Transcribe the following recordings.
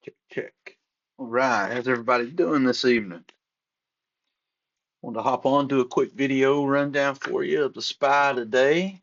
Check, check. All right, how's everybody doing this evening? Want to hop on, do a quick video rundown for you of the SPY today.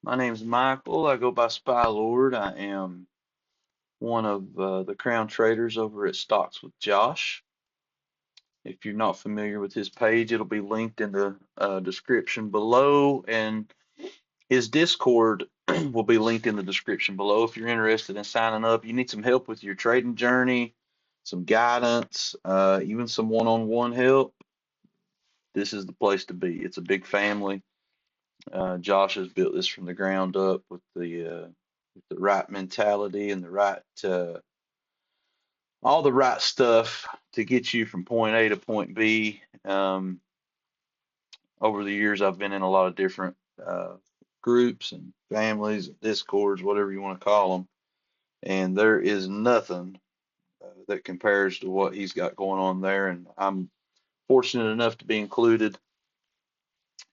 My name's Michael. I go by SPY Lord. I am one of the crown traders over at Stocks with Josh. If you're not familiar with his page, it'll be linked in the description below, and his Discord will be linked in the description below. If you're interested in signing up, you need some help with your trading journey, some guidance, even some one-on-one help, this is the place to be. It's a big family. Josh has built this from the ground up with the right mentality and the right all the right stuff to get you from point A to point B. Over the years, I've been in a lot of different groups and families, discords, whatever you want to call them, and there is nothing that compares to what he's got going on there. And I'm fortunate enough to be included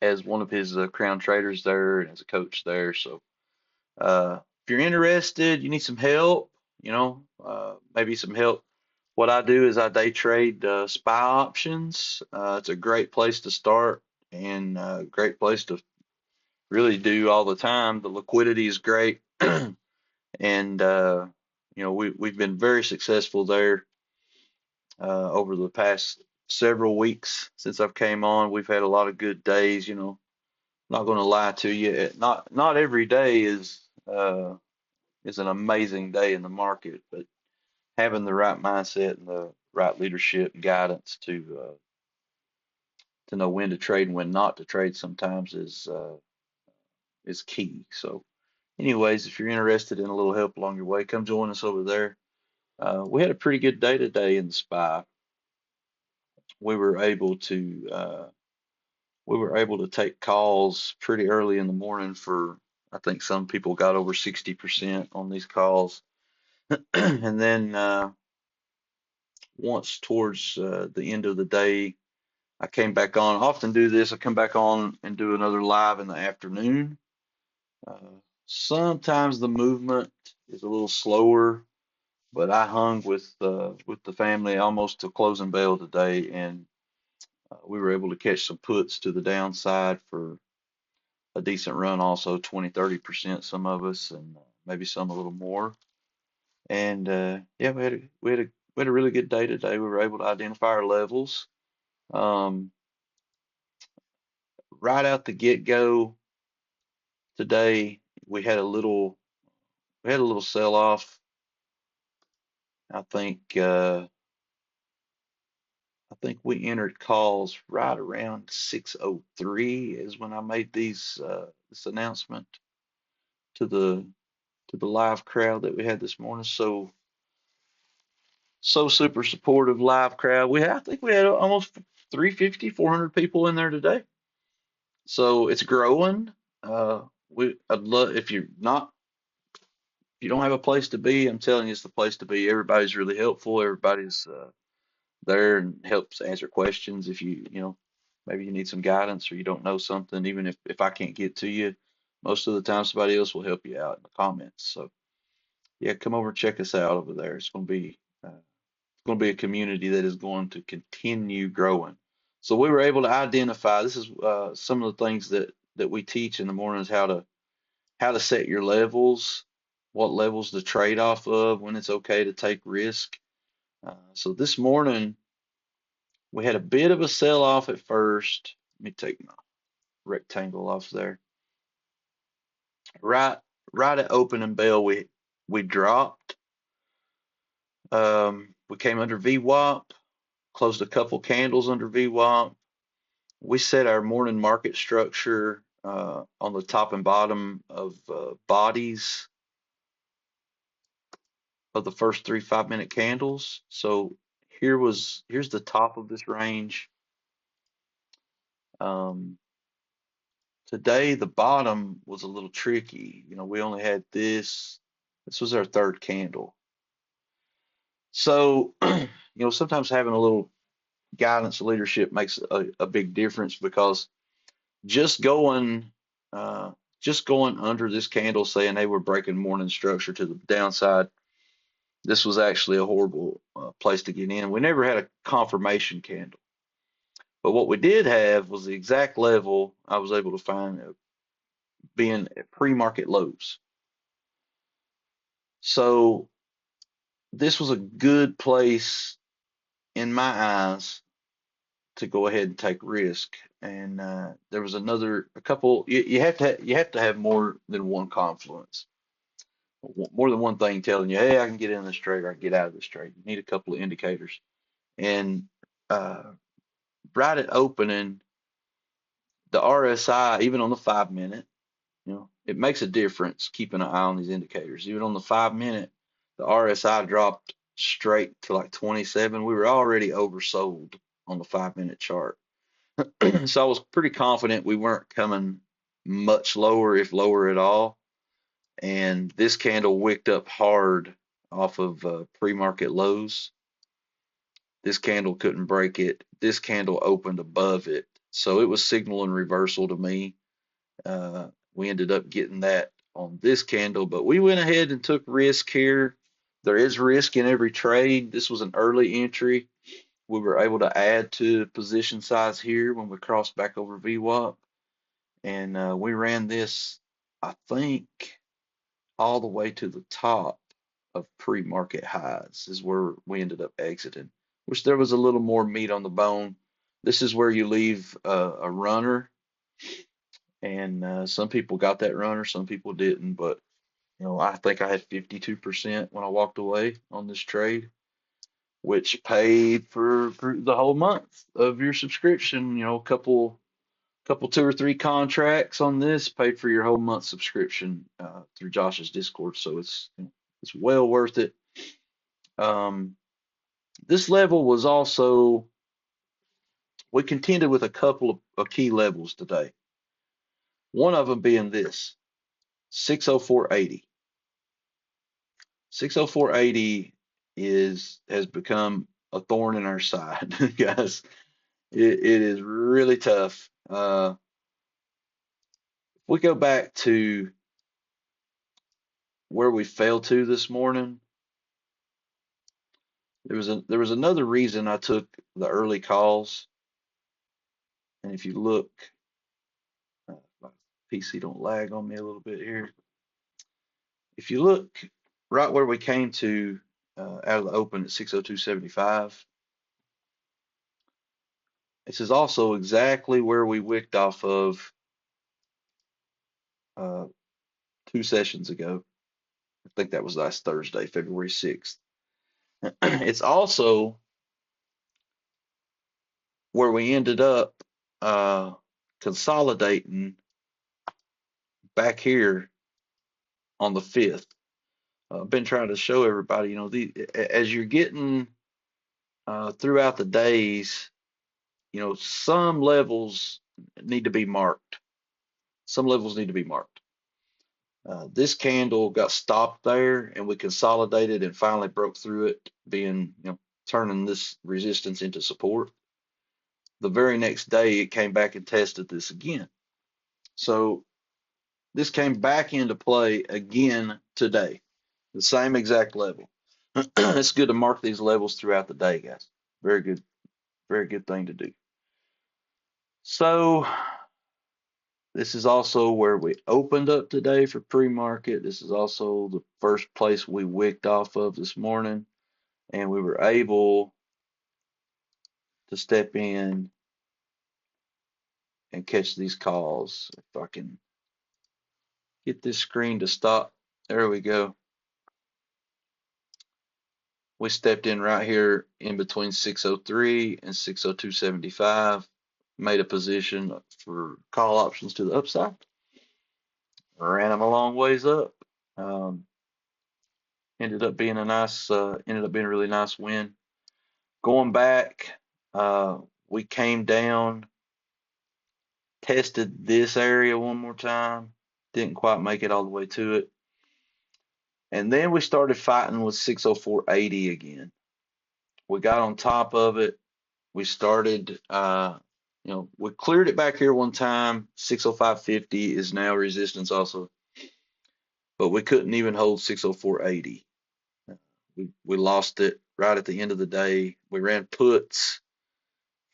as one of his crown traders there and as a coach there. So if you're interested, you need some help, maybe some help. What I do is I day trade SPY options. It's a great place to start and a great place to really do all the time. The liquidity is great, and we've been very successful there over the past several weeks since I've came on. We've had a lot of good days. Not going to lie to you. Not every day is an amazing day in the market, but having the right mindset and the right leadership and guidance to know when to trade and when not to trade sometimes is key. So, anyways, if you're interested in a little help along your way, come join us over there. We had a pretty good day today in the SPY. We were able to take calls pretty early in the morning for, I think some people got over 60% on these calls. And then once towards the end of the day, I came back on. I often do this. I come back on and do another live in the afternoon. Sometimes the movement is a little slower, but I hung with the family almost till closing bell today, and we were able to catch some puts to the downside for a decent run, also 20, 30%, some of us, and maybe some a little more. And yeah, we had a really good day today. We were able to identify our levels. Um, right out the get-go today, we had a little sell-off. I think I think we entered calls right around 6:03 is when I made this announcement to the live crowd that we had this morning. So super supportive live crowd. I think we had almost 350, 400 people in there today. So it's growing. I'd love if you don't have a place to be, I'm telling you, it's the place to be. Everybody's really helpful. Everybody's there and helps answer questions. If maybe you need some guidance or you don't know something, even if I can't get to you, most of the time somebody else will help you out in the comments. So yeah, come over and check us out over there. It's going to be a community that is going to continue growing. So we were able to identify. This is some of the things that we teach in the mornings, how to set your levels, what levels to trade off of, when it's okay to take risk. So this morning we had a bit of a sell off at first. Let me take my rectangle off there. Right, right at opening bell, we dropped. We came under VWAP, closed a couple candles under VWAP. We set our morning market structure on the top and bottom of bodies of the first 3 5-minute candles. So here's the top of this range. Um, Today the bottom was a little tricky. We only had this. This was our third candle. So sometimes having a little guidance leadership makes a big difference, because just going uh, just going under this candle saying, hey, we're breaking morning structure to the downside, This was actually a horrible place to get in. We never had a confirmation candle, but what we did have was the exact level I was able to find being at pre-market lows. So this was a good place in my eyes to go ahead and take risk. And there was a couple. You have to have more than one confluence, more than one thing telling you, hey, I can get in this trade or I can get out of this trade. You need a couple of indicators. And uh, right at opening, the RSI, even on the 5 minute, it makes a difference keeping an eye on these indicators. Even on the 5 minute, the RSI dropped straight to like 27. We were already oversold on the 5 minute chart. So I was pretty confident we weren't coming much lower, if lower at all. And this candle wicked up hard off of pre-market lows. This candle couldn't break it. This candle opened above it. So it was signaling reversal to me. We ended up getting that on this candle, but we went ahead and took risk here. There is risk in every trade. This was an early entry. We were able to add to position size here when we crossed back over VWAP. And we ran this, I think, all the way to the top of pre-market highs is where we ended up exiting, which there was a little more meat on the bone. This is where you leave a runner, and some people got that runner, some people didn't, but I think I had 52% when I walked away on this trade, which paid for the whole month of your subscription. A couple 2 or 3 contracts on this paid for your whole month subscription through Josh's Discord, so it's well worth it. This level was also, we contended with a couple of key levels today. One of them being this 604.80. 604.80 has become a thorn in our side, guys. It is really tough. If we go back to where we fell to this morning, there was another reason I took the early calls. And if you look, my PC don't lag on me a little bit here. If you look right where we came to out of the open at 602.75, this is also exactly where we wicked off of uh, 2 sessions ago. I think that was last Thursday, February 6th. It's also where we ended up consolidating back here on the 5th. I've been trying to show everybody, as you're getting throughout the days, some levels need to be marked. Some levels need to be marked. This candle got stopped there, and we consolidated and finally broke through it, turning this resistance into support. The very next day, it came back and tested this again. So this came back into play again today, the same exact level. It's good to mark these levels throughout the day, guys. Very good thing to do. So this is also where we opened up today for pre-market. This is also the first place we wicked off of this morning, and we were able to step in and catch these calls. If I can get this screen to stop. There we go. We stepped in right here in between 603 and 602.75, made a position for call options to the upside, ran them a long ways up. Ended up being a really nice win. Going back, we came down, tested this area one more time, didn't quite make it all the way to it. And then we started fighting with 604.80 again. We got on top of it. We started, we cleared it back here one time. 605.50 is now resistance also, but we couldn't even hold 604.80. we lost it right at the end of the day. We ran puts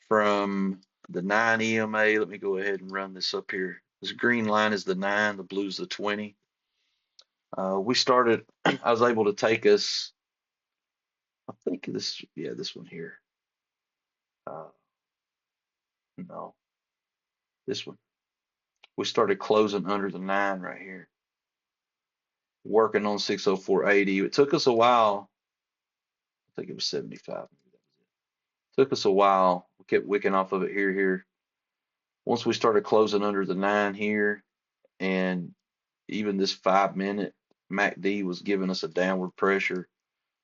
from the 9 EMA. Let me go ahead and run this up here. This green line is the 9, the blue's the 20. We started, I was able to take us, I think this one here. Uh, no, this one. We started closing under the 9 right here, working on 604.80. It took us a while. I think it was 75. Took us a while. We kept wicking off of it here. Once we started closing under the 9 here, and even this 5-minute MACD was giving us a downward pressure.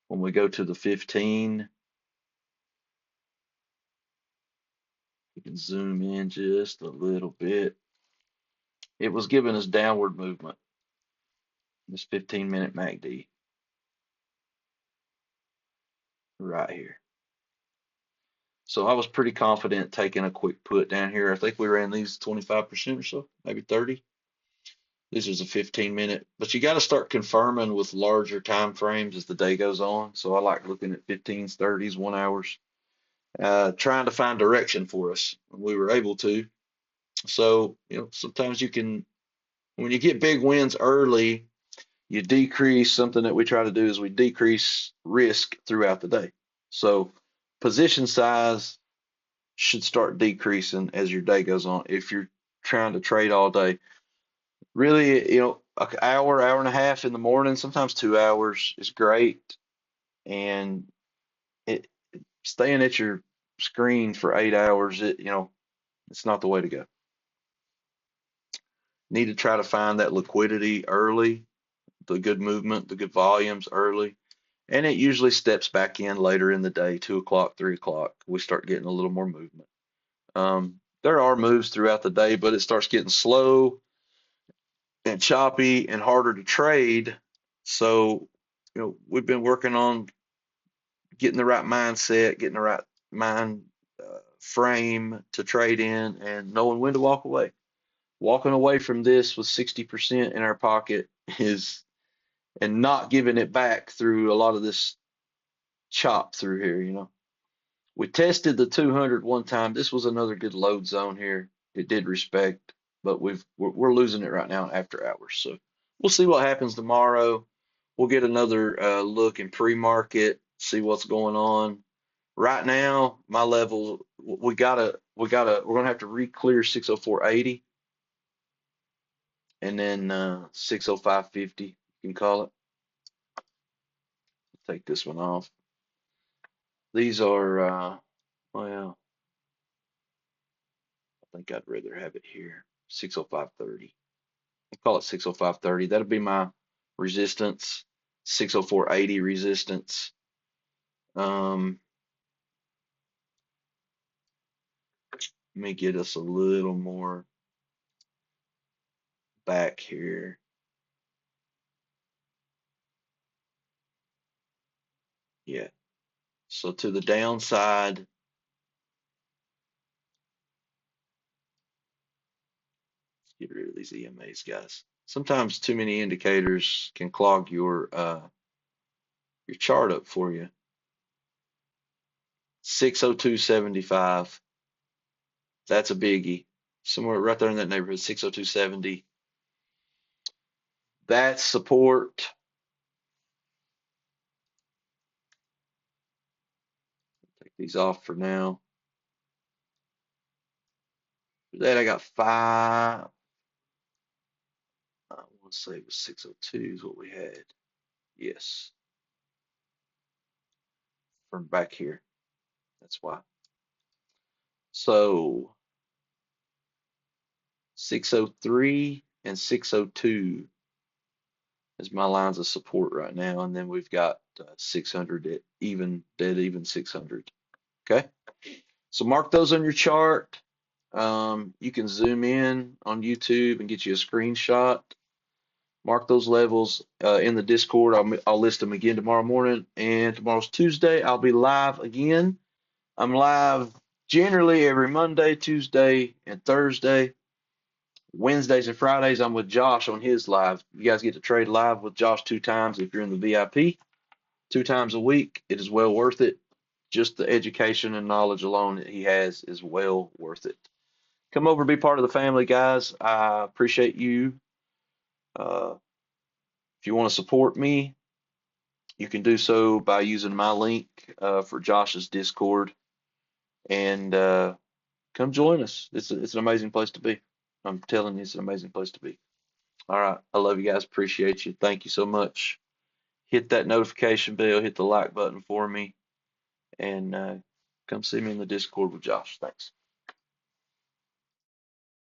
When we go to the 15, you can zoom in just a little bit. It was giving us downward movement, this 15-minute MACD right here. So I was pretty confident taking a quick put down here. I think we ran these 25% or so, maybe 30. This is a 15-minute, but you got to start confirming with larger time frames as the day goes on. So I like looking at 15s, 30s, 1 hours, trying to find direction for us. We were able to. So, sometimes you can, when you get big wins early, you decrease. Something that we try to do is we decrease risk throughout the day. So position size should start decreasing as your day goes on. If you're trying to trade all day, really, an hour and a half in the morning, sometimes 2 hours is great. And it staying at your screen for 8 hours, it's not the way to go. Need to try to find that liquidity early, the good movement, the good volumes early. And it usually steps back in later in the day, 2 o'clock, 3 o'clock. We start getting a little more movement. There are moves throughout the day, but it starts getting slow and choppy and harder to trade. So, we've been working on getting the right mindset, getting the right mind frame to trade in, and knowing when to walk away. Walking away from this with 60% in our pocket and not giving it back through a lot of this chop through here. We tested the 200 one time. This was another good load zone here. It did respect, but we're losing it right now after hours. So we'll see what happens tomorrow. We'll get another look in pre-market, see what's going on. Right now, my level, we're gonna have to re-clear 604.80 and then 605.50, you can call it. Take this one off. These are well, I think I'd rather have it here. 605.30. I'll call it 605.30. That'll be my resistance. 604.80 resistance. Let me get us a little more back here. Yeah. So to the downside, let's get rid of these EMAs, guys. Sometimes too many indicators can clog your chart up for you. 602.75. That's a biggie. Somewhere right there in that neighborhood, 602.70. That's support. Take these off for now. For that, I got 5. I want to say it was 602 is what we had. Yes. From back here. That's why. So 603 and 602 is my lines of support right now. And then we've got 600 at dead even 600. Okay. So mark those on your chart. You can zoom in on YouTube and get you a screenshot. Mark those levels in the Discord. I'll list them again tomorrow morning. And tomorrow's Tuesday. I'll be live again. I'm live generally every Monday, Tuesday, and Thursday. Wednesdays and Fridays, I'm with Josh on his live. You guys get to trade live with Josh 2 times if you're in the VIP. 2 times a week, it is well worth it. Just the education and knowledge alone that he has is well worth it. Come over, be part of the family, guys. I appreciate you. Uh, if you want to support me, you can do so by using my link for Josh's Discord, and come join us. It's an amazing place to be. I'm telling you, it's an amazing place to be. All right, I love you guys. Appreciate you. Thank you so much. Hit that notification bell, hit the like button for me, and come see me in the Discord with Josh. Thanks.